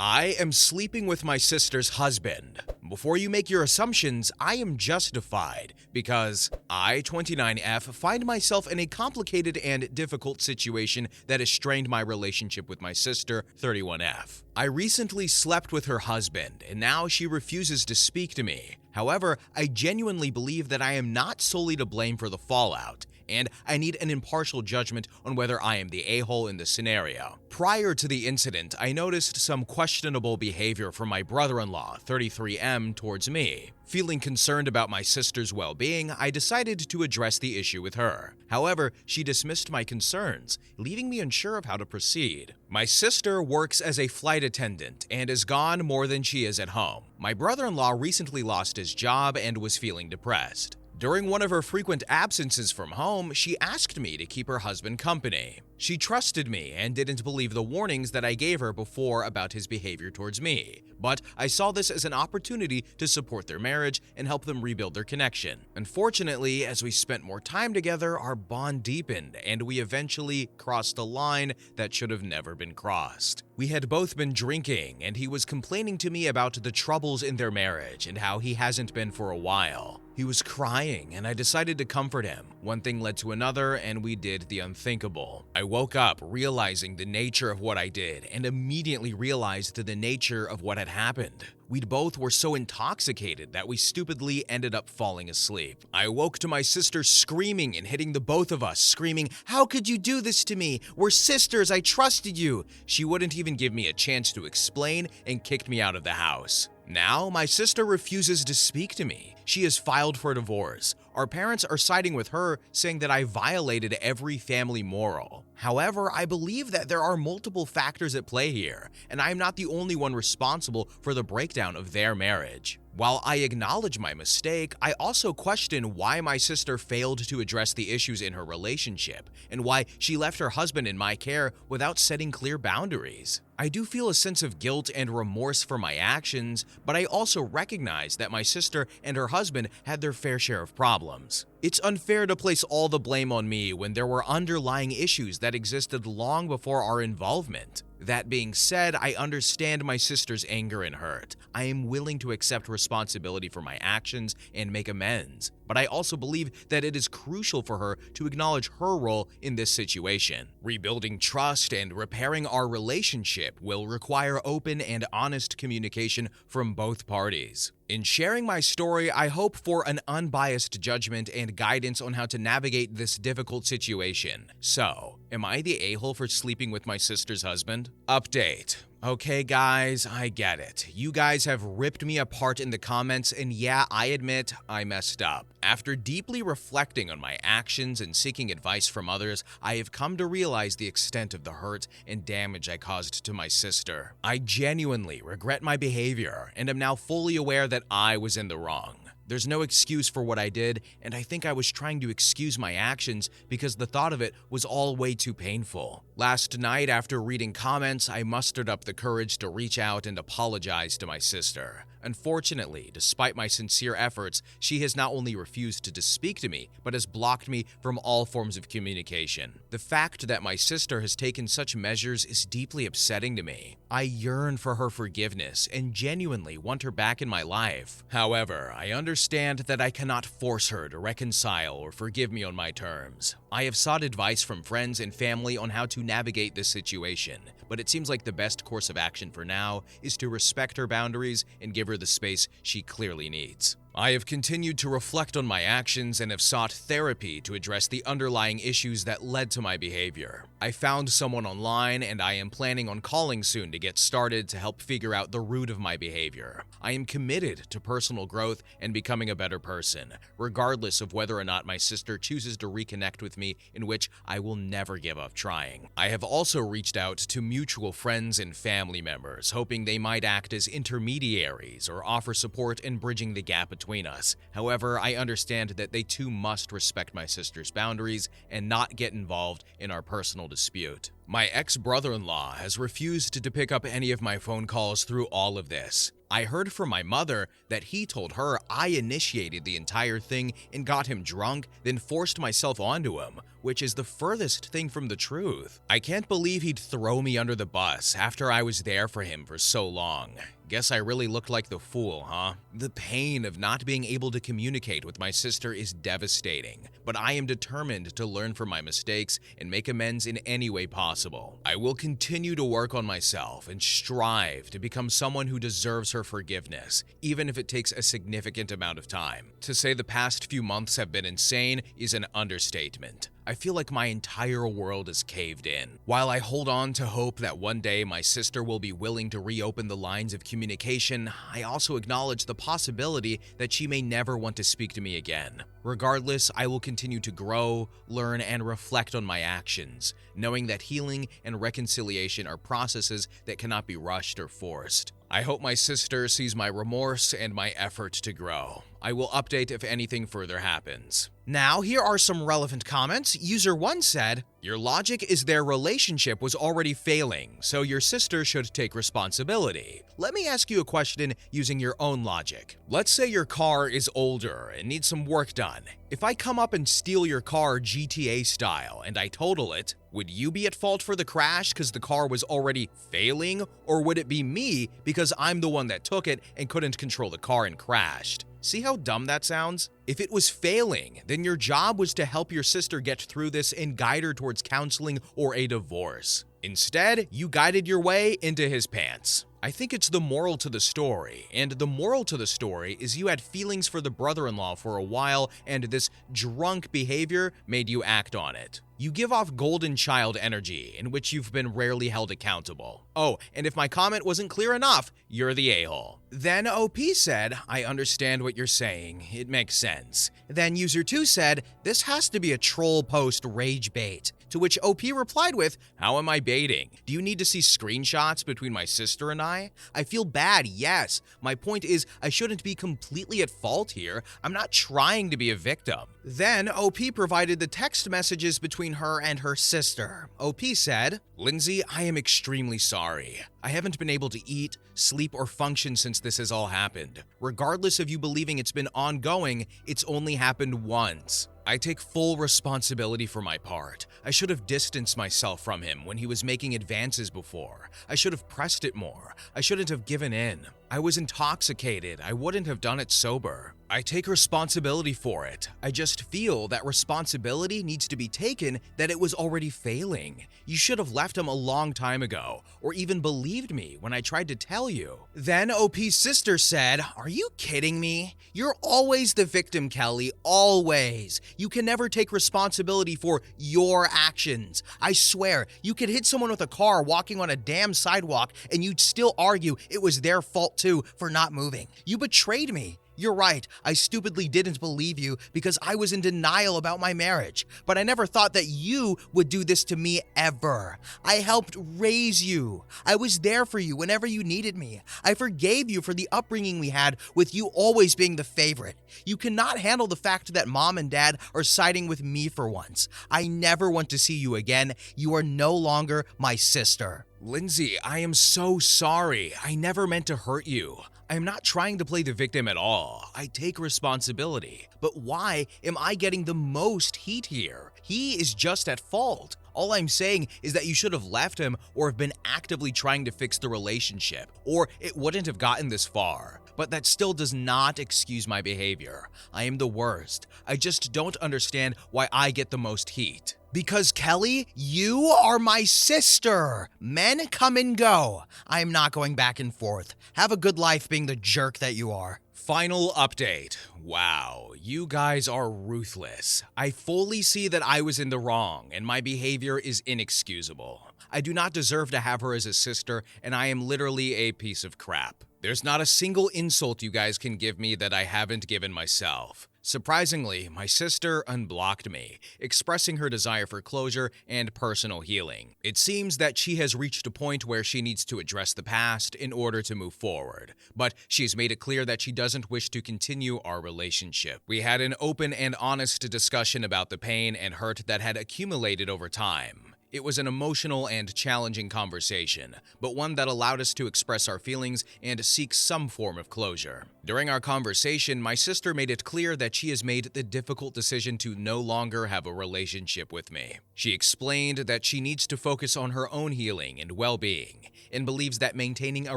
I am sleeping with my sister's husband. Before you make your assumptions, I am justified because I, 29F, find myself in a complicated and difficult situation that has strained my relationship with my sister, 31F. I recently slept with her husband, and now she refuses to speak to me. However, I genuinely believe that I am not solely to blame for the fallout, and I need an impartial judgment on whether I am the a-hole in the scenario. Prior to the incident, I noticed some questionable behavior from my brother-in-law, 33M, towards me. Feeling concerned about my sister's well-being, I decided to address the issue with her. However, she dismissed my concerns, leaving me unsure of how to proceed. My sister works as a flight attendant and is gone more than she is at home. My brother-in-law recently lost his job and was feeling depressed. During one of her frequent absences from home, she asked me to keep her husband company. She trusted me and didn't believe the warnings that I gave her before about his behavior towards me, but I saw this as an opportunity to support their marriage and help them rebuild their connection. Unfortunately, as we spent more time together, our bond deepened and we eventually crossed a line that should have never been crossed. We had both been drinking and he was complaining to me about the troubles in their marriage and how he hasn't been for a while. He was crying and I decided to comfort him. One thing led to another and we did the unthinkable. I woke up realizing the nature of what I did and immediately realized the nature of what had happened. We both were so intoxicated that we stupidly ended up falling asleep. I woke to my sister screaming and hitting the both of us, screaming, "How could you do this to me? We're sisters, I trusted you." She wouldn't even give me a chance to explain and kicked me out of the house. Now, my sister refuses to speak to me. She has filed for divorce. Our parents are siding with her, saying that I violated every family moral. However, I believe that there are multiple factors at play here, and I am not the only one responsible for the breakdown of their marriage. While I acknowledge my mistake, I also question why my sister failed to address the issues in her relationship and why she left her husband in my care without setting clear boundaries. I do feel a sense of guilt and remorse for my actions, but I also recognize that my sister and her husband had their fair share of problems. It's unfair to place all the blame on me when there were underlying issues that existed long before our involvement. That being said, I understand my sister's anger and hurt. I am willing to accept responsibility for my actions and make amends, but I also believe that it is crucial for her to acknowledge her role in this situation. Rebuilding trust and repairing our relationship will require open and honest communication from both parties. In sharing my story, I hope for an unbiased judgment and guidance on how to navigate this difficult situation. So, am I the a-hole for sleeping with my sister's husband? Update. Okay guys, I get it. You guys have ripped me apart in the comments and yeah, I admit I messed up. After deeply reflecting on my actions and seeking advice from others, I have come to realize the extent of the hurt and damage I caused to my sister. I genuinely regret my behavior and am now fully aware that I was in the wrong. There's no excuse for what I did, and I think I was trying to excuse my actions because the thought of it was all way too painful. Last night, after reading comments, I mustered up the courage to reach out and apologize to my sister. Unfortunately, despite my sincere efforts, she has not only refused to speak to me, but has blocked me from all forms of communication. The fact that my sister has taken such measures is deeply upsetting to me. I yearn for her forgiveness and genuinely want her back in my life. However, I understand that I cannot force her to reconcile or forgive me on my terms. I have sought advice from friends and family on how to navigate this situation, but it seems like the best course of action for now is to respect her boundaries and give her the space she clearly needs. I have continued to reflect on my actions and have sought therapy to address the underlying issues that led to my behavior. I found someone online and I am planning on calling soon to get started to help figure out the root of my behavior. I am committed to personal growth and becoming a better person, regardless of whether or not my sister chooses to reconnect with me, in which I will never give up trying. I have also reached out to mutual friends and family members, hoping they might act as intermediaries or offer support in bridging the gap between us. However, I understand that they too must respect my sister's boundaries and not get involved in our personal dispute. My ex-brother-in-law has refused to pick up any of my phone calls through all of this. I heard from my mother that he told her I initiated the entire thing and got him drunk, then forced myself onto him, which is the furthest thing from the truth. I can't believe he'd throw me under the bus after I was there for him for so long. Guess I really looked like the fool, huh? The pain of not being able to communicate with my sister is devastating, but I am determined to learn from my mistakes and make amends in any way possible. I will continue to work on myself and strive to become someone who deserves her forgiveness, even if it takes a significant amount of time. To say the past few months have been insane is an understatement. I feel like my entire world is caved in. While I hold on to hope that one day my sister will be willing to reopen the lines of communication, I also acknowledge the possibility that she may never want to speak to me again. Regardless, I will continue to grow, learn, and reflect on my actions, knowing that healing and reconciliation are processes that cannot be rushed or forced. I hope my sister sees my remorse and my effort to grow. I will update if anything further happens. Now, here are some relevant comments. User 1 said, "Your logic is their relationship was already failing, so your sister should take responsibility. Let me ask you a question using your own logic. Let's say your car is older and needs some work done. If I come up and steal your car GTA style and I total it, would you be at fault for the crash because the car was already failing, or would it be me because I'm the one that took it and couldn't control the car and crashed?" See how dumb that sounds? If it was failing, then your job was to help your sister get through this and guide her towards counseling or a divorce. Instead, you guided your way into his pants. I think it's the moral to the story, and the moral to the story is you had feelings for the brother-in-law for a while, and this drunk behavior made you act on it. You give off golden child energy, in which you've been rarely held accountable. Oh, and if my comment wasn't clear enough, you're the a-hole. Then OP said, "I understand what you're saying. It makes sense." Then user 2 said, "This has to be a troll post rage bait." To which OP replied with, "How am I baiting? Do you need to see screenshots between my sister and I? I feel bad, yes. My point is, I shouldn't be completely at fault here. I'm not trying to be a victim." Then OP provided the text messages between her and her sister. OP said, "Lindsay, I am extremely sorry. I haven't been able to eat, sleep, or function since this has all happened. Regardless of you believing it's been ongoing, it's only happened once. I take full responsibility for my part. I should have distanced myself from him when he was making advances before. I should have pressed it more. I shouldn't have given in. I was intoxicated. I wouldn't have done it sober. I take responsibility for it. I just feel that responsibility needs to be taken that it was already failing. You should have left him a long time ago, or even believed me when I tried to tell you." Then OP's sister said, "Are you kidding me? You're always the victim, Kelly, always. You can never take responsibility for your actions. I swear, you could hit someone with a car walking on a damn sidewalk and you'd still argue it was their fault too for not moving. You betrayed me. You're right, I stupidly didn't believe you because I was in denial about my marriage, but I never thought that you would do this to me ever. I helped raise you. I was there for you whenever you needed me. I forgave you for the upbringing we had with you always being the favorite. You cannot handle the fact that mom and dad are siding with me for once. I never want to see you again. You are no longer my sister." Lindsay, I am so sorry. I never meant to hurt you. I am not trying to play the victim at all. I take responsibility. But why am I getting the most heat here? He is just at fault. All I'm saying is that you should have left him or have been actively trying to fix the relationship, or it wouldn't have gotten this far. But that still does not excuse my behavior. I am the worst. I just don't understand why I get the most heat. Because Kelly, you are my sister. Men come and go. I am not going back and forth. Have a good life being the jerk that you are. Final update. Wow, you guys are ruthless. I fully see that I was in the wrong and my behavior is inexcusable. I do not deserve to have her as a sister, and I am literally a piece of crap. There's not a single insult you guys can give me that I haven't given myself. Surprisingly, my sister unblocked me, expressing her desire for closure and personal healing. It seems that she has reached a point where she needs to address the past in order to move forward, but she's made it clear that she doesn't wish to continue our relationship. We had an open and honest discussion about the pain and hurt that had accumulated over time. It was an emotional and challenging conversation, but one that allowed us to express our feelings and seek some form of closure. During our conversation, my sister made it clear that she has made the difficult decision to no longer have a relationship with me. She explained that she needs to focus on her own healing and well-being, and believes that maintaining a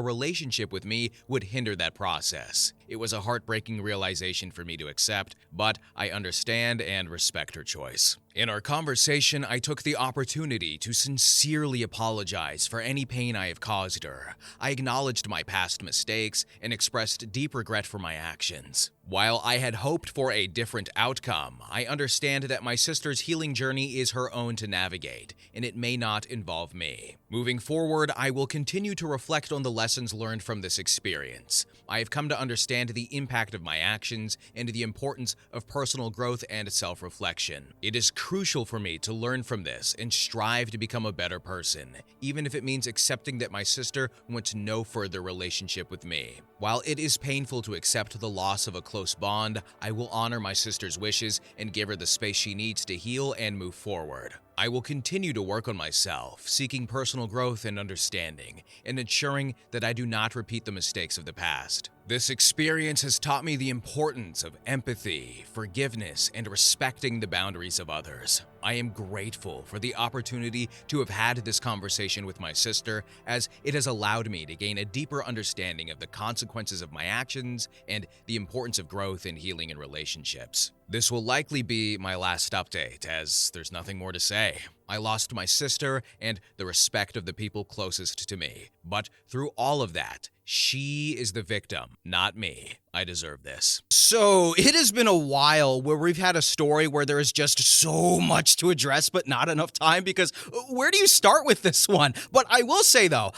relationship with me would hinder that process. It was a heartbreaking realization for me to accept, but I understand and respect her choice. In our conversation, I took the opportunity to sincerely apologize for any pain I have caused her. I acknowledged my past mistakes and expressed deep regret for my actions. While I had hoped for a different outcome, I understand that my sister's healing journey is her own to navigate, and it may not involve me. Moving forward, I will continue to reflect on the lessons learned from this experience. I have come to understand the impact of my actions and the importance of personal growth and self-reflection. It is crucial for me to learn from this and strive to become a better person, even if it means accepting that my sister wants no further relationship with me. While it is painful to accept the loss of a close bond, I will honor my sister's wishes and give her the space she needs to heal and move forward. I will continue to work on myself, seeking personal growth and understanding, and ensuring that I do not repeat the mistakes of the past. This experience has taught me the importance of empathy, forgiveness, and respecting the boundaries of others. I am grateful for the opportunity to have had this conversation with my sister, as it has allowed me to gain a deeper understanding of the consequences of my actions and the importance of growth and healing in relationships. This will likely be my last update, as there's nothing more to say. I lost my sister and the respect of the people closest to me. But through all of that, she is the victim, not me. I deserve this. So it has been a while where we've had a story where there is just so much to address, but not enough time, because where do you start with this one? But I will say though,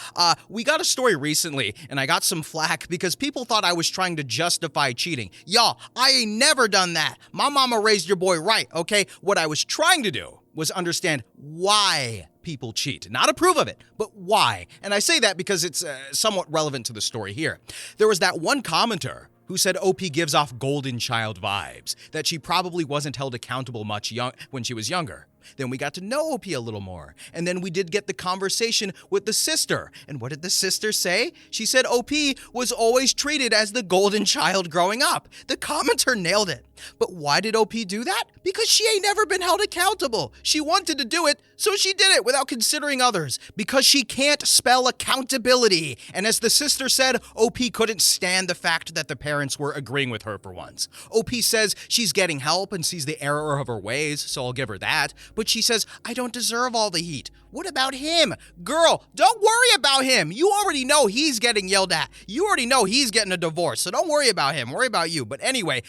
we got a story recently and I got some flack because people thought I was trying to justify cheating. Y'all, I ain't never done that. My mama raised your boy right, okay? What I was trying to do was understand why people cheat. Not approve of it, but why. And I say that because it's somewhat relevant to the story here. There was that one commenter who said OP gives off golden child vibes, that she probably wasn't held accountable much when she was younger. Then we got to know OP a little more, and then we did get the conversation with the sister. And what did the sister say? She said OP was always treated as the golden child growing up. The commenter nailed it. But why did OP do that? Because she ain't never been held accountable. She wanted to do it, so she did it without considering others, because she can't spell accountability. And as the sister said, OP couldn't stand the fact that the parents were agreeing with her for once. OP says she's getting help and sees the error of her ways, so I'll give her that. But she says, I don't deserve all the heat. What about him? Girl, don't worry about him. You already know he's getting yelled at. You already know he's getting a divorce, so don't worry about him. Worry about you. But anyway,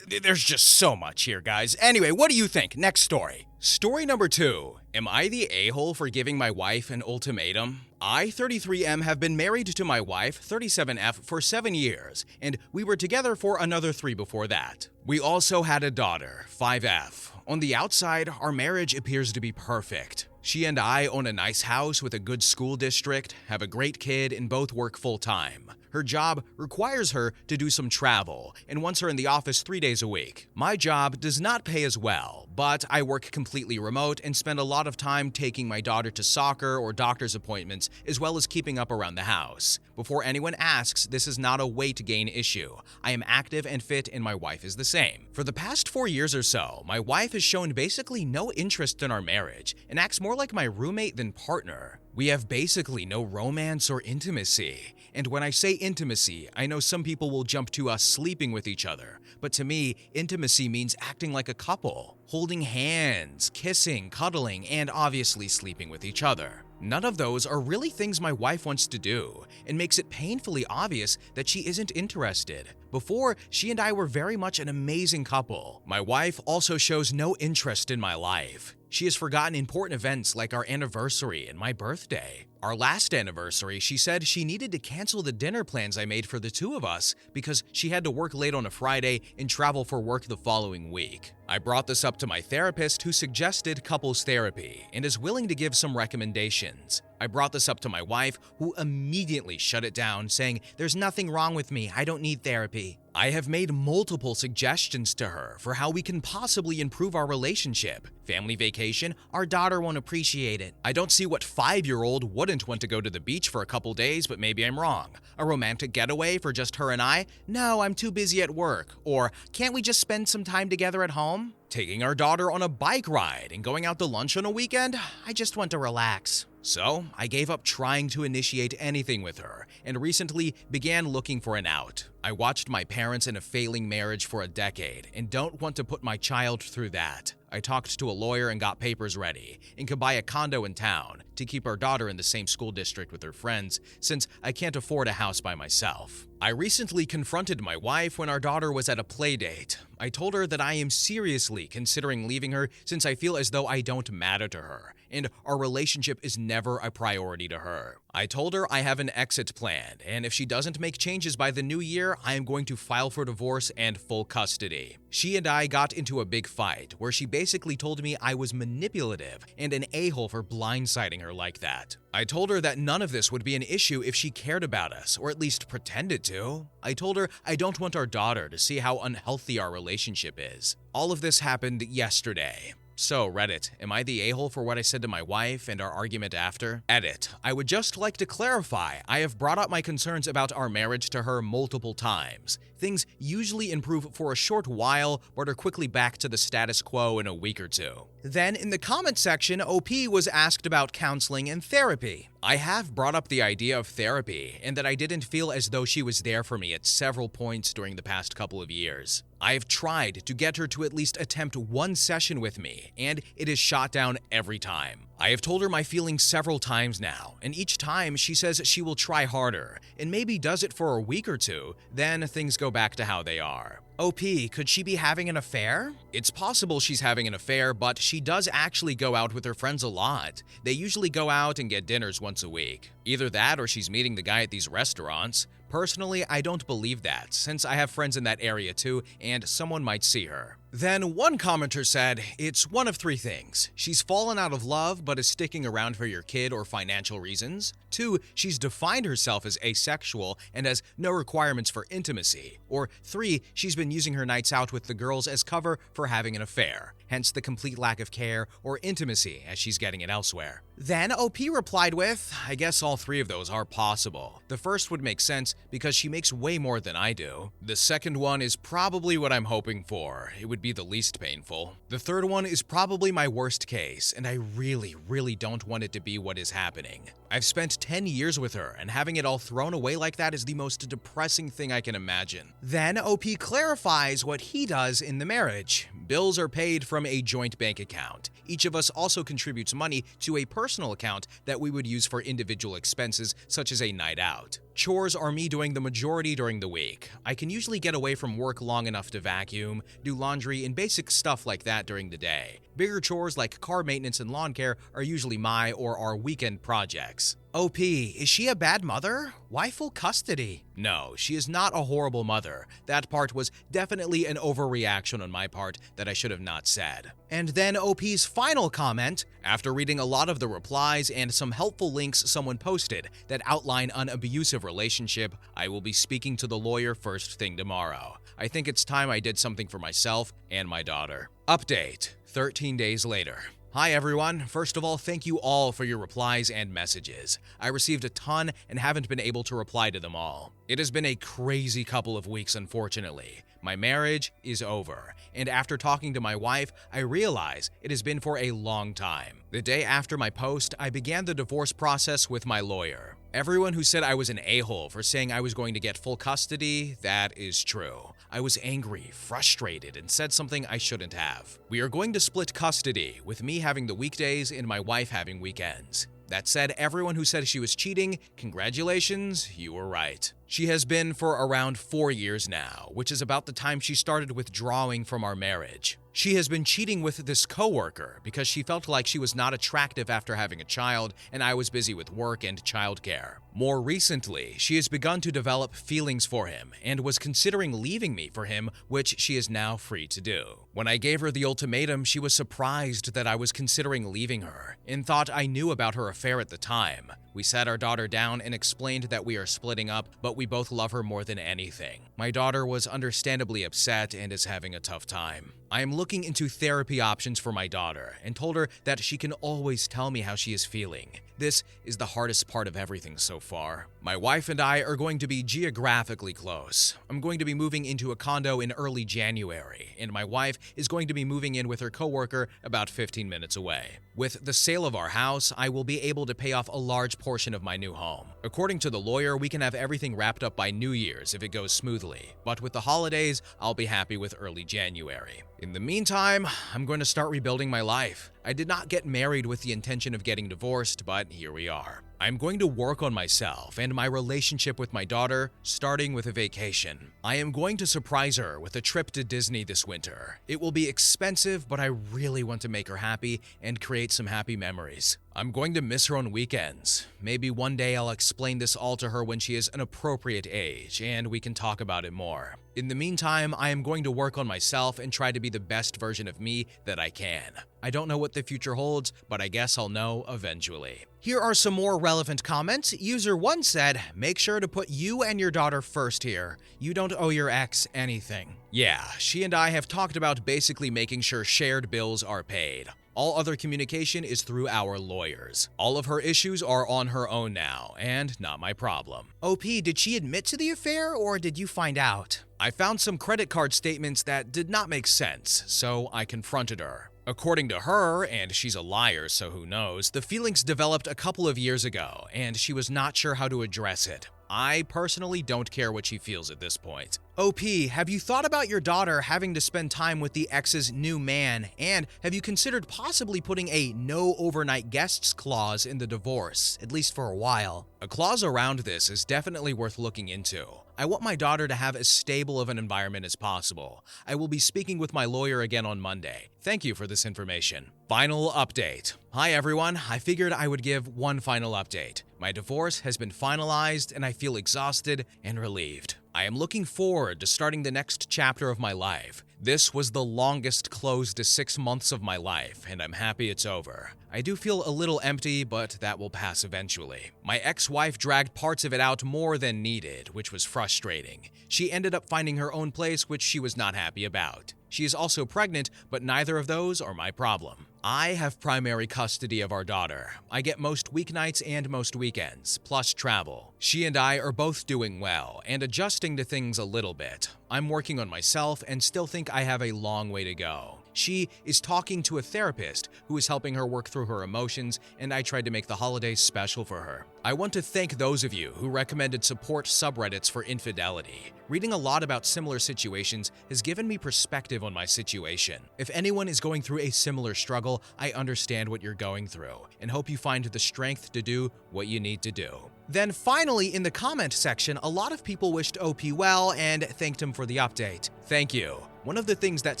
there's just so much here, guys. Anyway, what do you think? Next story. Story number 2. Am I the a-hole for giving my wife an ultimatum? I, 33M, have been married to my wife, 37F, for 7 years, and we were together for another 3 before that. We also had a daughter, 5F. On the outside, our marriage appears to be perfect. She and I own a nice house with a good school district, have a great kid, and both work full-time. Her job requires her to do some travel and wants her in the office 3 days a week. My job does not pay as well, but I work completely remote and spend a lot of time taking my daughter to soccer or doctor's appointments, as well as keeping up around the house. Before anyone asks, this is not a weight gain issue. I am active and fit, and my wife is the same. For the past 4 years or so, my wife has shown basically no interest in our marriage and acts more like my roommate than partner. We have basically no romance or intimacy. And when I say intimacy, I know some people will jump to us sleeping with each other. But to me, intimacy means acting like a couple, holding hands, kissing, cuddling, and obviously sleeping with each other. None of those are really things my wife wants to do, and makes it painfully obvious that she isn't interested. Before, she and I were very much an amazing couple. My wife also shows no interest in my life. She has forgotten important events like our anniversary and my birthday. Our last anniversary, she said she needed to cancel the dinner plans I made for the 2 of us because she had to work late on a Friday and travel for work the following week. I brought this up to my therapist, who suggested couples therapy and is willing to give some recommendations. I brought this up to my wife, who immediately shut it down, saying, "There's nothing wrong with me, I don't need therapy." I have made multiple suggestions to her for how we can possibly improve our relationship. Family vacation, our daughter won't appreciate it. I don't see what 5-year-old wouldn't want to go to the beach for a couple days, but maybe I'm wrong. A romantic getaway for just her and I? No, I'm too busy at work. Or, can't we just spend some time together at home? Taking our daughter on a bike ride and going out to lunch on a weekend? I just want to relax. So, I gave up trying to initiate anything with her and recently began looking for an out. I watched my parents in a failing marriage for a decade and don't want to put my child through that. I talked to a lawyer and got papers ready and could buy a condo in town to keep our daughter in the same school district with her friends since I can't afford a house by myself. I recently confronted my wife when our daughter was at a play date. I told her that I am seriously considering leaving her since I feel as though I don't matter to her and our relationship is never a priority to her. I told her I have an exit plan, and if she doesn't make changes by the new year, I am going to file for divorce and full custody. She and I got into a big fight where she basically told me I was manipulative and an a-hole for blindsiding her like that. I told her that none of this would be an issue if she cared about us, or at least pretended to. I told her I don't want our daughter to see how unhealthy our relationship is. All of this happened yesterday. So, Reddit, am I the a-hole for what I said to my wife and our argument after? Edit. I would just like to clarify, I have brought up my concerns about our marriage to her multiple times. Things usually improve for a short while, but are quickly back to the status quo in a week or two. Then, in the comment section, OP was asked about counseling and therapy. I have brought up the idea of therapy, and that I didn't feel as though she was there for me at several points during the past couple of years. I have tried to get her to at least attempt one session with me, and it is shot down every time. I have told her my feelings several times now, and each time she says she will try harder, and maybe does it for a week or two, then things go back to how they are. OP, could she be having an affair? It's possible she's having an affair, but she does actually go out with her friends a lot. They usually go out and get dinners once a week. Either that or she's meeting the guy at these restaurants. Personally, I don't believe that, since I have friends in that area too, and someone might see her. Then one commenter said, it's one of three things. She's fallen out of love but is sticking around for your kid or financial reasons. 2, she's defined herself as asexual and has no requirements for intimacy. Or 3, she's been using her nights out with the girls as cover for having an affair, hence the complete lack of care or intimacy as she's getting it elsewhere. Then OP replied with, I guess all 3 of those are possible. The first would make sense because she makes way more than I do. The second one is probably what I'm hoping for. It would be the least painful. The third one is probably my worst case, and I really don't want it to be what is happening. I've spent 10 years with her, and having it all thrown away like that is the most depressing thing I can imagine. Then OP clarifies what he does in the marriage. Bills are paid from a joint bank account. Each of us also contributes money to a personal account that we would use for individual expenses, such as a night out. Chores are me doing the majority during the week. I can usually get away from work long enough to vacuum, do laundry, and basic stuff like that during the day. Bigger chores like car maintenance and lawn care are usually my or our weekend projects. OP, is she a bad mother? Why full custody? No, she is not a horrible mother. That part was definitely an overreaction on my part that I should have not said. And then OP's final comment, after reading a lot of the replies and some helpful links someone posted that outline an abusive relationship, I will be speaking to the lawyer first thing tomorrow. I think it's time I did something for myself and my daughter. Update, 13 days later. Hi everyone. First of all, thank you all for your replies and messages. I received a ton and haven't been able to reply to them all. It has been a crazy couple of weeks, unfortunately. My marriage is over, and after talking to my wife, I realize it has been for a long time. The day after my post, I began the divorce process with my lawyer. Everyone who said I was an a-hole for saying I was going to get full custody, that is true. I was angry, frustrated, and said something I shouldn't have. We are going to split custody, with me having the weekdays and my wife having weekends. That said, everyone who said she was cheating, congratulations, you were right. She has been for around 4 years now, which is about the time she started withdrawing from our marriage. She has been cheating with this coworker because she felt like she was not attractive after having a child and I was busy with work and childcare. More recently, she has begun to develop feelings for him and was considering leaving me for him, which she is now free to do. When I gave her the ultimatum, she was surprised that I was considering leaving her and thought I knew about her affair at the time. We sat our daughter down and explained that we are splitting up, but we both love her more than anything. My daughter was understandably upset and is having a tough time. I am looking into therapy options for my daughter and told her that she can always tell me how she is feeling. This is the hardest part of everything so far. My wife and I are going to be geographically close. I'm going to be moving into a condo in early January, and my wife is going to be moving in with her coworker about 15 minutes away. With the sale of our house, I will be able to pay off a large portion of my new home. According to the lawyer, we can have everything wrapped up by New Year's if it goes smoothly, but with the holidays, I'll be happy with early January. In the meantime, I'm going to start rebuilding my life. I did not get married with the intention of getting divorced, but here we are. I'm going to work on myself and my relationship with my daughter, starting with a vacation. I am going to surprise her with a trip to Disney this winter. It will be expensive, but I really want to make her happy and create some happy memories. I'm going to miss her on weekends. Maybe one day I'll explain this all to her when she is an appropriate age and we can talk about it more. In the meantime, I am going to work on myself and try to be the best version of me that I can. I don't know what the future holds, but I guess I'll know eventually. Here are some more relevant comments. User 1 said, make sure to put you and your daughter first here. You don't owe your ex anything. Yeah, she and I have talked about basically making sure shared bills are paid. All other communication is through our lawyers. All of her issues are on her own now, and not my problem. OP, did she admit to the affair or did you find out? I found some credit card statements that did not make sense, so I confronted her. According to her, and she's a liar, so who knows, the feelings developed a couple of years ago, and she was not sure how to address it. I personally don't care what she feels at this point. OP, have you thought about your daughter having to spend time with the ex's new man? And have you considered possibly putting a no overnight guests clause in the divorce, at least for a while? A clause around this is definitely worth looking into. I want my daughter to have as stable of an environment as possible. I will be speaking with my lawyer again on Monday. Thank you for this information. Final update. Hi everyone, I figured I would give one final update. My divorce has been finalized and I feel exhausted and relieved. I am looking forward to starting the next chapter of my life. This was the longest close to 6 months of my life, and I'm happy it's over. I do feel a little empty, but that will pass eventually. My ex-wife dragged parts of it out more than needed, which was frustrating. She ended up finding her own place, which she was not happy about. She is also pregnant, but neither of those are my problem. I have primary custody of our daughter. I get most weeknights and most weekends, plus travel. She and I are both doing well and adjusting to things a little bit. I'm working on myself and still think I have a long way to go. She is talking to a therapist who is helping her work through her emotions, and I tried to make the holidays special for her. I want to thank those of you who recommended support subreddits for infidelity. Reading a lot about similar situations has given me perspective on my situation. If anyone is going through a similar struggle, I understand what you're going through and hope you find the strength to do what you need to do. Then finally, in the comment section, a lot of people wished OP well and thanked him for the update. Thank you. One of the things that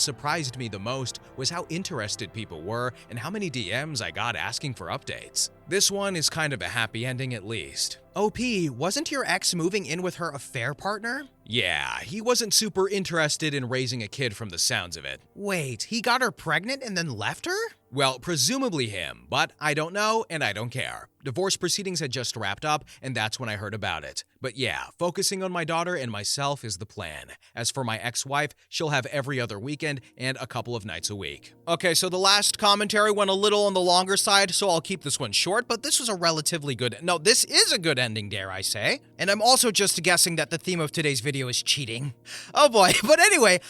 surprised me the most was how interested people were and how many DMs I got asking for updates. This one is kind of a happy ending at least. OP, wasn't your ex moving in with her affair partner? Yeah, he wasn't super interested in raising a kid from the sounds of it. Wait, he got her pregnant and then left her? Well, presumably him, but I don't know and I don't care. Divorce proceedings had just wrapped up, and that's when I heard about it. But yeah, focusing on my daughter and myself is the plan. As for my ex-wife, she'll have every other weekend and a couple of nights a week. Okay, so the last commentary went a little on the longer side, so I'll keep this one short, but this was a relatively good... No, this is a good ending, dare I say. And I'm also just guessing that the theme of today's video is cheating. Oh boy, but anyway,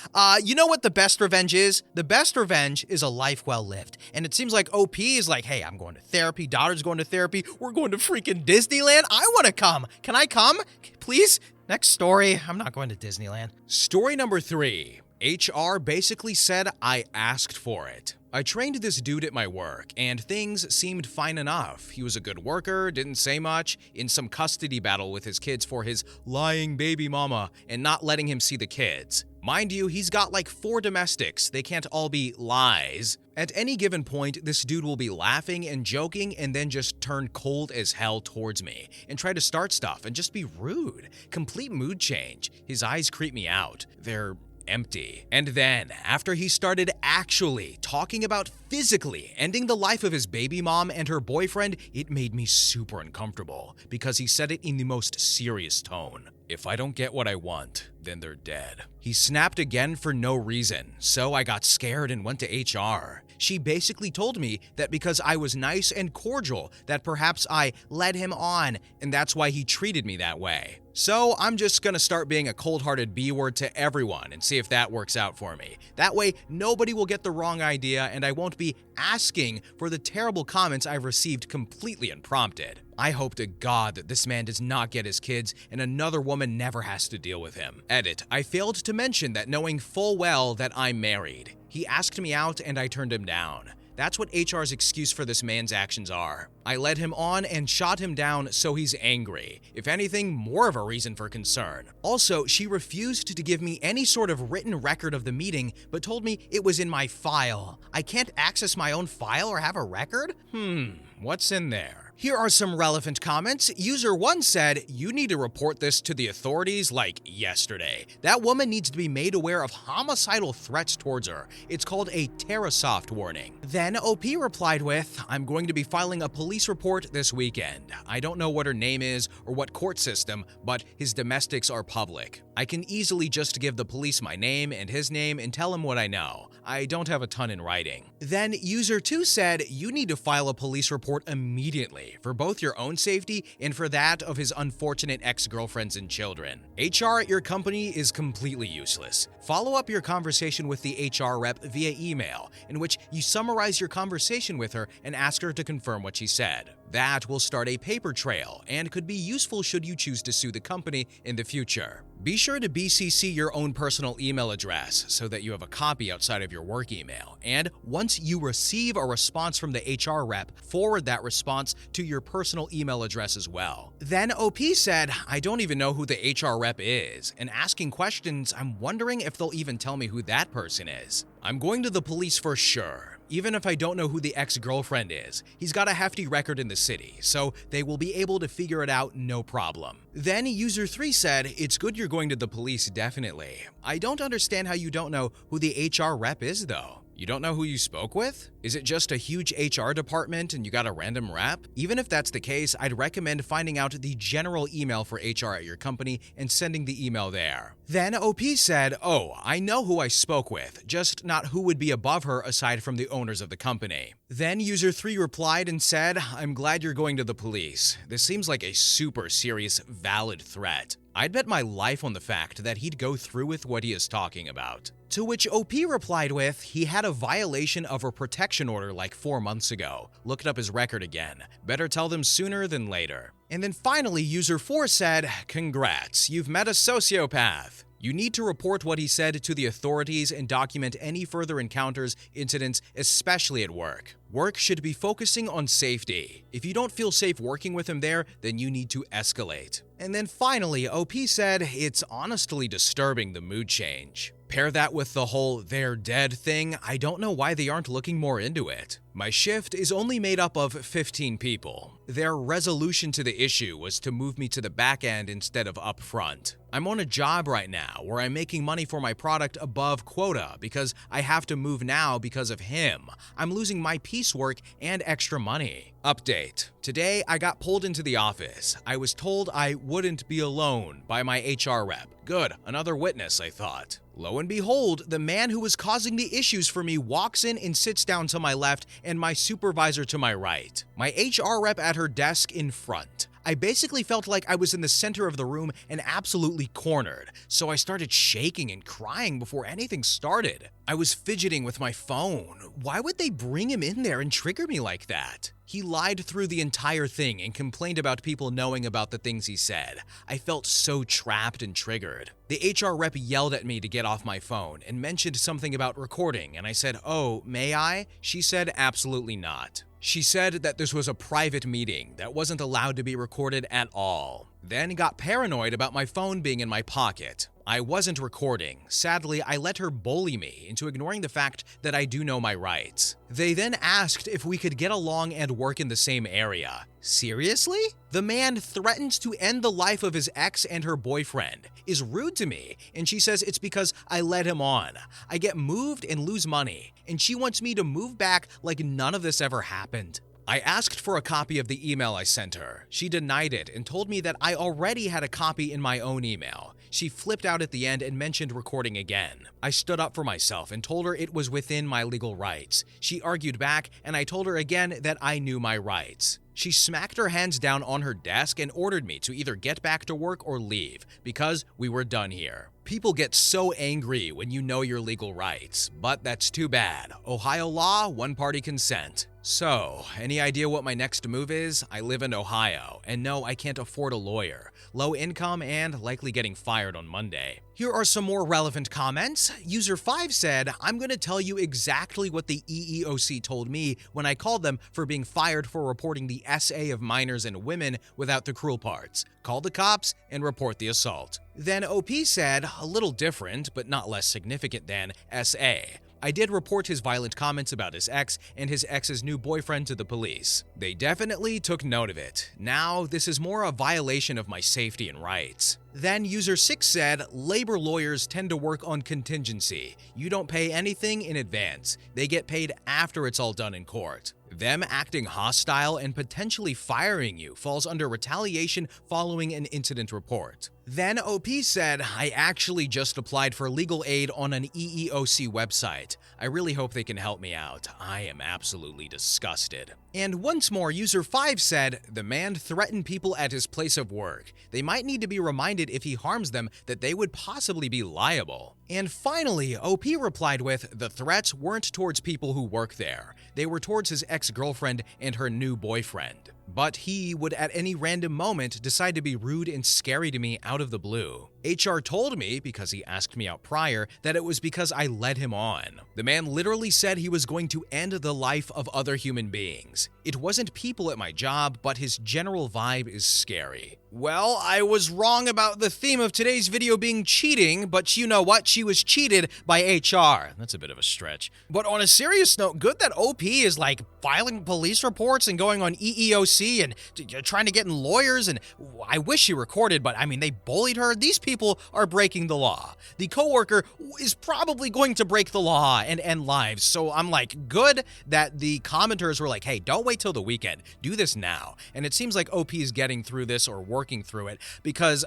you know what the best revenge is? The best revenge is a life well lived. And it seems like OP is like, hey, I'm going to therapy, daughter's going to therapy, we're going to freaking Disneyland. I want to come. Can I come? Please? Next story. I'm not going to Disneyland. Story number 3. HR basically said I asked for it. I trained this dude at my work, and things seemed fine enough. He was a good worker, didn't say much, in some custody battle with his kids for his lying baby mama and not letting him see the kids. Mind you, he's got like 4 domestics. They can't all be lies. At any given point, this dude will be laughing and joking and then just turn cold as hell towards me and try to start stuff and just be rude. Complete mood change. His eyes creep me out. They're empty. And then, after he started actually talking about physically ending the life of his baby mom and her boyfriend, it made me super uncomfortable because he said it in the most serious tone. If I don't get what I want, then they're dead. He snapped again for no reason, so I got scared and went to HR. She basically told me that because I was nice and cordial, that perhaps I led him on, and that's why he treated me that way. So I'm just gonna start being a cold-hearted B-word to everyone and see if that works out for me. That way, nobody will get the wrong idea and I won't be asking for the terrible comments I've received completely unprompted. I hope to God that this man does not get his kids and another woman never has to deal with him. Edit, I failed to mention that knowing full well that I'm married. He asked me out and I turned him down. That's what HR's excuse for this man's actions are. I led him on and shot him down, so he's angry. If anything, more of a reason for concern. Also, she refused to give me any sort of written record of the meeting, but told me it was in my file. I can't access my own file or have a record? What's in there? Here are some relevant comments. User 1 said, "You need to report this to the authorities like yesterday. That woman needs to be made aware of homicidal threats towards her. It's called a TerraSoft warning." Then OP replied with, "I'm going to be filing a police report this weekend. I don't know what her name is or what court system, but his domestics are public. I can easily just give the police my name and his name and tell him what I know. I don't have a ton in writing." Then user 2 said, "You need to file a police report immediately for both your own safety and for that of his unfortunate ex-girlfriends and children. HR at your company is completely useless. Follow up your conversation with the HR rep via email, in which you summarize your conversation with her and ask her to confirm what she said. That will start a paper trail and could be useful should you choose to sue the company in the future. Be sure to BCC your own personal email address so that you have a copy outside of your work email. And once you receive a response from the HR rep, forward that response to your personal email address as well." Then OP said, "I don't even know who the HR rep is, and asking questions, I'm wondering if they'll even tell me who that person is. I'm going to the police for sure. Even if I don't know who the ex-girlfriend is, he's got a hefty record in the city, so they will be able to figure it out no problem." Then user 3 said, "It's good you're going to the police, definitely. I don't understand how you don't know who the HR rep is though. You don't know who you spoke with? Is it just a huge HR department and you got a random rep? Even if that's the case, I'd recommend finding out the general email for HR at your company and sending the email there." Then OP said, "Oh, I know who I spoke with, just not who would be above her aside from the owners of the company." Then user 3 replied and said, "I'm glad you're going to the police. This seems like a super serious, valid threat. I'd bet my life on the fact that he'd go through with what he is talking about." To which OP replied with, "He had a violation of a protection order like 4 months ago. Looked up his record again. Better tell them sooner than later." And then finally, user 4 said, "Congrats, you've met a sociopath. You need to report what he said to the authorities and document any further encounters, incidents, especially at work. Work should be focusing on safety. If you don't feel safe working with him there, then you need to escalate." And then finally, OP said, "It's honestly disturbing, the mood change. Pair that with the whole 'they're dead' thing, I don't know why they aren't looking more into it. My shift is only made up of 15 people. Their resolution to the issue was to move me to the back end instead of up front. I'm on a job right now where I'm making money for my product above quota because I have to move now because of him. I'm losing my piecework and extra money." Update. Today, I got pulled into the office. I was told I wouldn't be alone by my HR rep. Good, another witness, I thought. Lo and behold, the man who was causing the issues for me walks in and sits down to my left and my supervisor to my right. My HR rep at her desk in front. I basically felt like I was in the center of the room and absolutely cornered, so I started shaking and crying before anything started. I was fidgeting with my phone. Why would they bring him in there and trigger me like that? He lied through the entire thing and complained about people knowing about the things he said. I felt so trapped and triggered. The HR rep yelled at me to get off my phone and mentioned something about recording, and I said, "Oh, may I?" She said, "Absolutely not." She said that this was a private meeting that wasn't allowed to be recorded at all. Then got paranoid about my phone being in my pocket. I wasn't recording. Sadly, I let her bully me into ignoring the fact that I do know my rights. They then asked if we could get along and work in the same area. Seriously? The man threatens to end the life of his ex and her boyfriend, is rude to me, and she says it's because I led him on. I get moved and lose money, and she wants me to move back like none of this ever happened. I asked for a copy of the email I sent her. She denied it and told me that I already had a copy in my own email. She flipped out at the end and mentioned recording again. I stood up for myself and told her it was within my legal rights. She argued back, and I told her again that I knew my rights. She smacked her hands down on her desk and ordered me to either get back to work or leave, because we were done here. People get so angry when you know your legal rights, but that's too bad. Ohio law, one-party consent. So, any idea what my next move is? I live in Ohio, and no, I can't afford a lawyer. Low income and likely getting fired on Monday. Here are some more relevant comments. User 5 said, "I'm going to tell you exactly what the EEOC told me when I called them for being fired for reporting the SA of minors and women without the cruel parts. Call the cops and report the assault." Then OP said, a little different, but not less significant than SA. I did report his violent comments about his ex and his ex's new boyfriend to the police. They definitely took note of it. Now, this is more a violation of my safety and rights. Then user 6 said, labor lawyers tend to work on contingency. You don't pay anything in advance. They get paid after it's all done in court. Them acting hostile and potentially firing you falls under retaliation following an incident report. Then OP said, I actually just applied for legal aid on an EEOC website. I really hope they can help me out. I am absolutely disgusted. And once more, user 5 said, the man threatened people at his place of work. They might need to be reminded if he harms them that they would possibly be liable. And finally, OP replied with, the threats weren't towards people who work there. They were towards his ex-girlfriend and her new boyfriend. But he would at any random moment decide to be rude and scary to me out of the blue. HR told me, because he asked me out prior, that it was because I led him on. The man literally said he was going to end the life of other human beings. It wasn't people at my job, but his general vibe is scary. Well, I was wrong about the theme of today's video being cheating, but you know what? She was cheated by HR. That's a bit of a stretch. But on a serious note, good that OP is like filing police reports and going on EEOC and trying to get in lawyers, and I wish she recorded, but I mean, they bullied her. These people are breaking the law. The coworker is probably going to break the law and end lives, so I'm like, good that the commenters were like, hey, don't wait till the weekend. Do this now. And it seems like OP is getting through this or working through it because,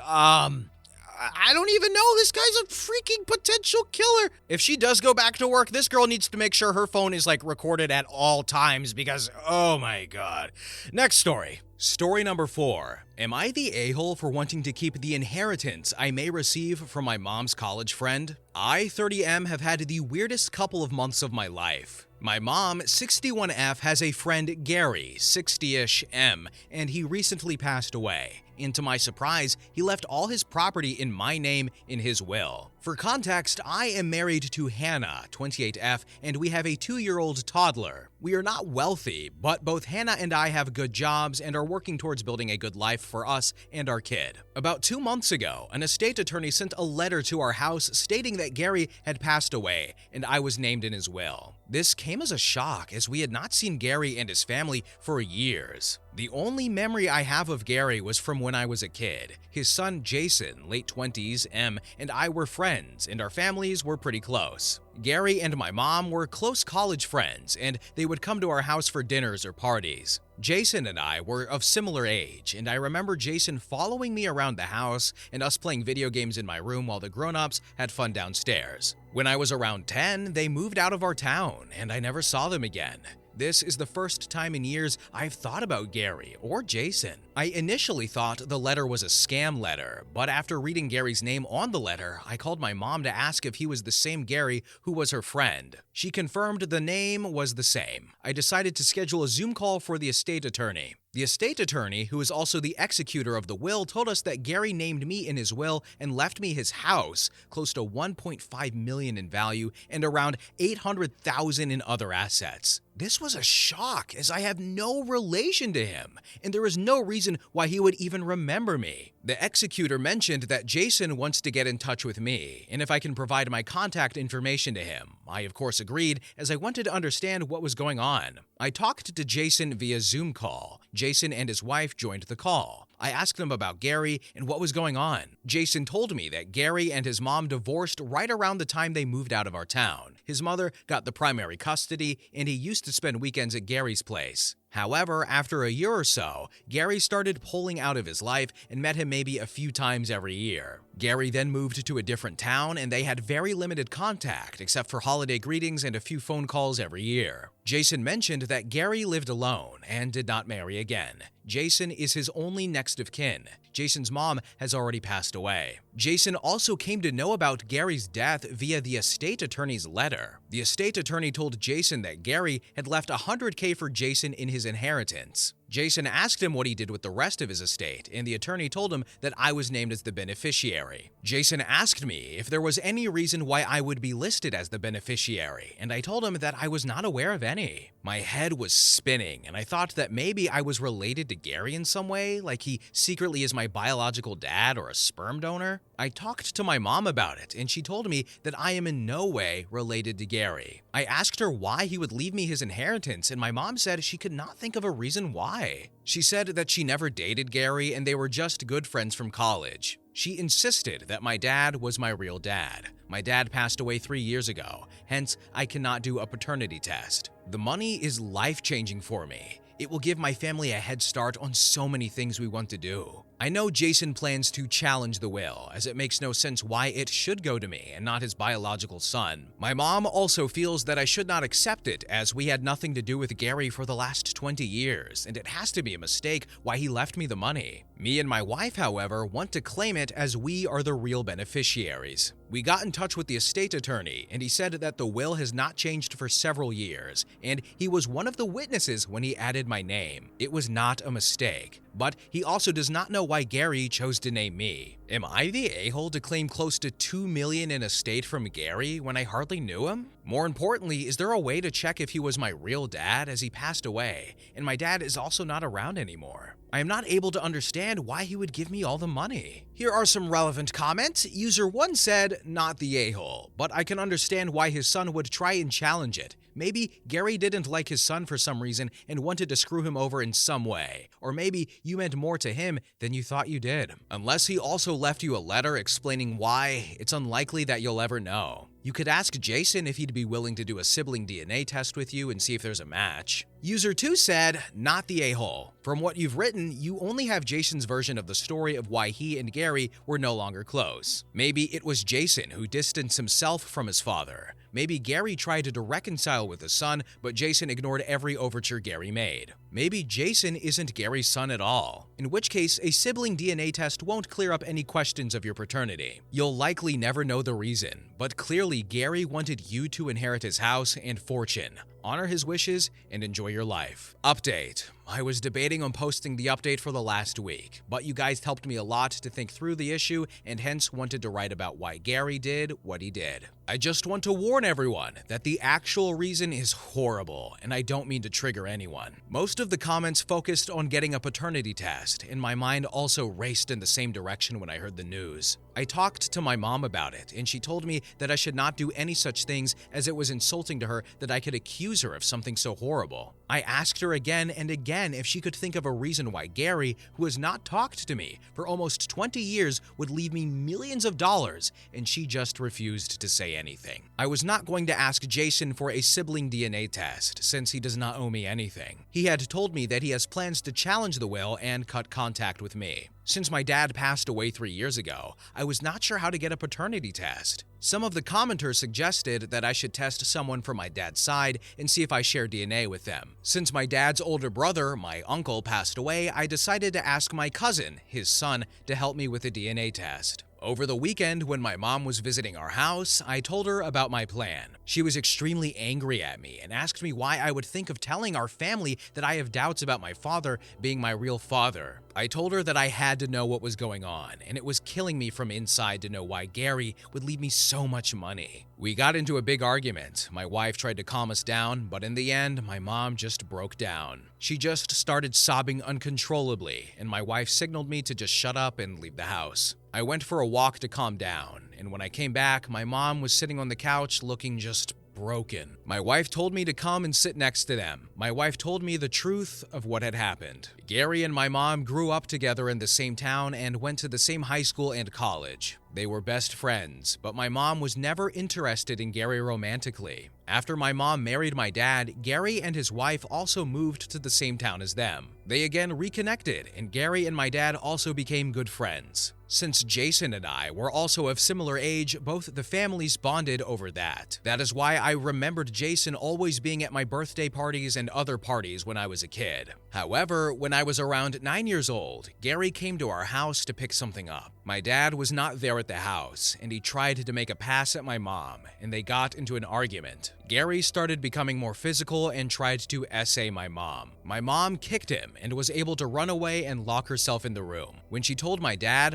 I don't even know. This guy's a freaking potential killer. If she does go back to work, this girl needs to make sure her phone is like recorded at all times because, oh my God. Next story. Story number 4. Am I the a-hole for wanting to keep the inheritance I may receive from my mom's college friend? I, 30M, have had the weirdest couple of months of my life. My mom, 61F, has a friend, Gary, 60-ish M, and he recently passed away. And to my surprise, he left all his property in my name in his will. For context, I am married to Hannah, 28F, and we have a 2-year-old toddler. We are not wealthy, but both Hannah and I have good jobs and are working towards building a good life for us and our kid. About 2 months ago, an estate attorney sent a letter to our house stating that Gary had passed away and I was named in his will. This came as a shock as we had not seen Gary and his family for years. The only memory I have of Gary was from when I was a kid. His son Jason, late 20s, M, and I were friends, and our families were pretty close. Gary and my mom were close college friends, and they would come to our house for dinners or parties. Jason and I were of similar age, and I remember Jason following me around the house and us playing video games in my room while the grown-ups had fun downstairs. When I was around 10, they moved out of our town, and I never saw them again. This is the first time in years I've thought about Gary or Jason. I initially thought the letter was a scam letter, but after reading Gary's name on the letter, I called my mom to ask if he was the same Gary who was her friend. She confirmed the name was the same. I decided to schedule a Zoom call for the estate attorney. The estate attorney, who is also the executor of the will, told us that Gary named me in his will and left me his house, close to $1.5 million in value and around $800,000 in other assets. This was a shock, as I have no relation to him, and there is no reason why he would even remember me. The executor mentioned that Jason wants to get in touch with me, and if I can provide my contact information to him. I of course agreed, as I wanted to understand what was going on. I talked to Jason via Zoom call. Jason and his wife joined the call. I asked them about Gary and what was going on. Jason told me that Gary and his mom divorced right around the time they moved out of our town. His mother got the primary custody, and he used to spend weekends at Gary's place. However, after a year or so, Gary started pulling out of his life and met him maybe a few times every year. Gary then moved to a different town, and they had very limited contact, except for holiday greetings and a few phone calls every year. Jason mentioned that Gary lived alone and did not marry again. Jason is his only next of kin. Jason's mom has already passed away. Jason also came to know about Gary's death via the estate attorney's letter. The estate attorney told Jason that Gary had left $100K for Jason in his inheritance. Jason asked him what he did with the rest of his estate, and the attorney told him that I was named as the beneficiary. Jason asked me if there was any reason why I would be listed as the beneficiary, and I told him that I was not aware of any. My head was spinning, and I thought that maybe I was related to Gary in some way, like he secretly is my biological dad or a sperm donor. I talked to my mom about it, and she told me that I am in no way related to Gary. I asked her why he would leave me his inheritance, and my mom said she could not think of a reason why. She said that she never dated Gary and they were just good friends from college. She insisted that my dad was my real dad. My dad passed away 3 years ago, hence I cannot do a paternity test. The money is life-changing for me. It will give my family a head start on so many things we want to do. I know Jason plans to challenge the will, as it makes no sense why it should go to me and not his biological son. My mom also feels that I should not accept it, as we had nothing to do with Gary for the last 20 years, and it has to be a mistake why he left me the money. Me and my wife, however, want to claim it as we are the real beneficiaries. We got in touch with the estate attorney, and he said that the will has not changed for several years, and he was one of the witnesses when he added my name. It was not a mistake. But he also does not know why Gary chose to name me. Am I the a-hole to claim close to $2 million in estate from Gary when I hardly knew him? More importantly, is there a way to check if he was my real dad, as he passed away, and my dad is also not around anymore? I am not able to understand why he would give me all the money. Here are some relevant comments. User 1 said, not the a-hole, but I can understand why his son would try and challenge it. Maybe Gary didn't like his son for some reason and wanted to screw him over in some way. Or maybe you meant more to him than you thought you did. Unless he also left you a letter explaining why, it's unlikely that you'll ever know. You could ask Jason if he'd be willing to do a sibling DNA test with you and see if there's a match. User 2 said, not the a-hole. From what you've written, you only have Jason's version of the story of why he and Gary were no longer close. Maybe it was Jason who distanced himself from his father. Maybe Gary tried to reconcile with his son, but Jason ignored every overture Gary made. Maybe Jason isn't Gary's son at all, in which case a sibling DNA test won't clear up any questions of your paternity. You'll likely never know the reason, but clearly Gary wanted you to inherit his house and fortune. Honor his wishes and enjoy your life. Update. I was debating on posting the update for the last week, but you guys helped me a lot to think through the issue and hence wanted to write about why Gary did what he did. I just want to warn everyone that the actual reason is horrible, and I don't mean to trigger anyone. Most of the comments focused on getting a paternity test, and my mind also raced in the same direction when I heard the news. I talked to my mom about it, and she told me that I should not do any such things, as it was insulting to her that I could accuse her of something so horrible. I asked her again and again if she could think of a reason why Gary, who has not talked to me for almost 20 years, would leave me millions of dollars, and she just refused to say anything. I was not going to ask Jason for a sibling DNA test, since he does not owe me anything. He had told me that he has plans to challenge the will and cut contact with me. Since my dad passed away 3 years ago, I was not sure how to get a paternity test. Some of the commenters suggested that I should test someone from my dad's side and see if I share DNA with them. Since my dad's older brother, my uncle, passed away, I decided to ask my cousin, his son, to help me with a DNA test. Over the weekend, when my mom was visiting our house, I told her about my plan. She was extremely angry at me and asked me why I would think of telling our family that I have doubts about my father being my real father. I told her that I had to know what was going on, and it was killing me from inside to know why Gary would leave me so much money. We got into a big argument. My wife tried to calm us down, but in the end, my mom just broke down. She just started sobbing uncontrollably, and my wife signaled me to just shut up and leave the house. I went for a walk to calm down, and when I came back, my mom was sitting on the couch looking just broken. My wife told me to come and sit next to them. My wife told me the truth of what had happened. Gary and my mom grew up together in the same town and went to the same high school and college. They were best friends, but my mom was never interested in Gary romantically. After my mom married my dad, Gary and his wife also moved to the same town as them. They again reconnected, and Gary and my dad also became good friends. Since Jason and I were also of similar age, both the families bonded over that. That is why I remembered Jason always being at my birthday parties and other parties when I was a kid. However, when I was around 9 years old, Gary came to our house to pick something up. My dad was not there at the house, and he tried to make a pass at my mom, and they got into an argument. Gary started becoming more physical and tried to essay my mom. My mom kicked him and was able to run away and lock herself in the room. When she told my dad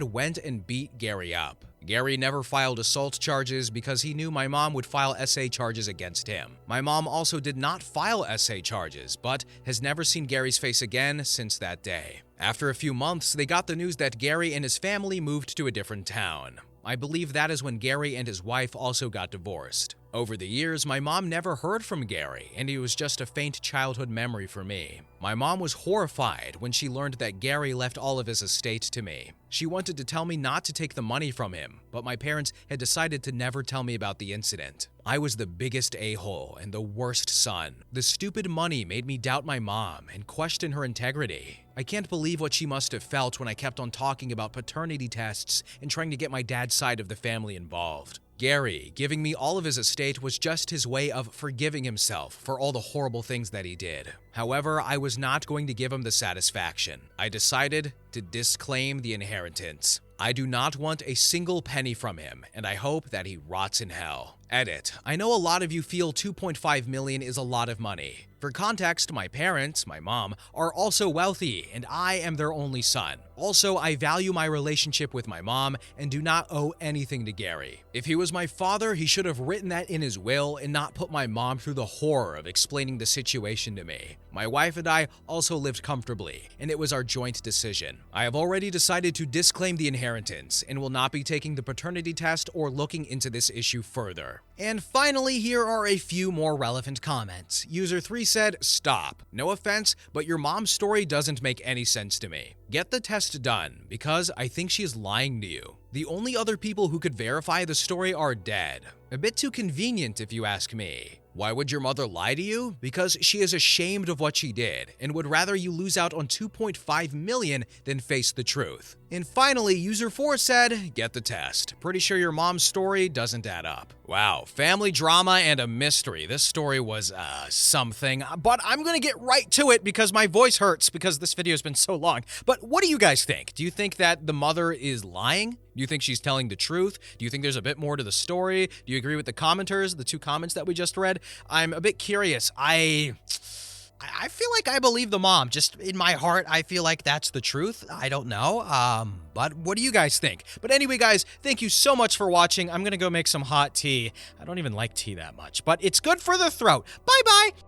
went and beat Gary up. Gary never filed assault charges because he knew my mom would file SA charges against him. My mom also did not file SA charges, but has never seen Gary's face again since that day. After a few months, they got the news that Gary and his family moved to a different town. I believe that is when Gary and his wife also got divorced. Over the years, my mom never heard from Gary, and he was just a faint childhood memory for me. My mom was horrified when she learned that Gary left all of his estate to me. She wanted to tell me not to take the money from him, but my parents had decided to never tell me about the incident. I was the biggest a-hole and the worst son. The stupid money made me doubt my mom and question her integrity. I can't believe what she must have felt when I kept on talking about paternity tests and trying to get my dad's side of the family involved. Gary giving me all of his estate was just his way of forgiving himself for all the horrible things that he did. However, I was not going to give him the satisfaction. I decided to disclaim the inheritance. I do not want a single penny from him, and I hope that he rots in hell. Edit. I know a lot of you feel $2.5 million is a lot of money. For context, my parents, my mom, are also wealthy, and I am their only son. Also, I value my relationship with my mom and do not owe anything to Gary. If he was my father, he should have written that in his will and not put my mom through the horror of explaining the situation to me. My wife and I also lived comfortably, and it was our joint decision. I have already decided to disclaim the inheritance and will not be taking the paternity test or looking into this issue further. And finally, here are a few more relevant comments. User 3 said, "Stop. No offense, but your mom's story doesn't make any sense to me. Get the test done, because I think she is lying to you. The only other people who could verify the story are dead. A bit too convenient if you ask me. Why would your mother lie to you? Because she is ashamed of what she did and would rather you lose out on $2.5 million than face the truth." And finally, user 4 said, "Get the test. Pretty sure your mom's story doesn't add up." Wow, family drama and a mystery. This story was, something. But I'm gonna get right to it because my voice hurts because this video has been so long. But what do you guys think? Do you think that the mother is lying? Do you think she's telling the truth? Do you think there's a bit more to the story? Do you agree with the commenters, the 2 comments that we just read? I'm a bit curious. I feel like I believe the mom. Just in my heart, I feel like that's the truth. I don't know. But what do you guys think? But anyway, guys, thank you so much for watching. I'm gonna go make some hot tea. I don't even like tea that much, but it's good for the throat. Bye-bye.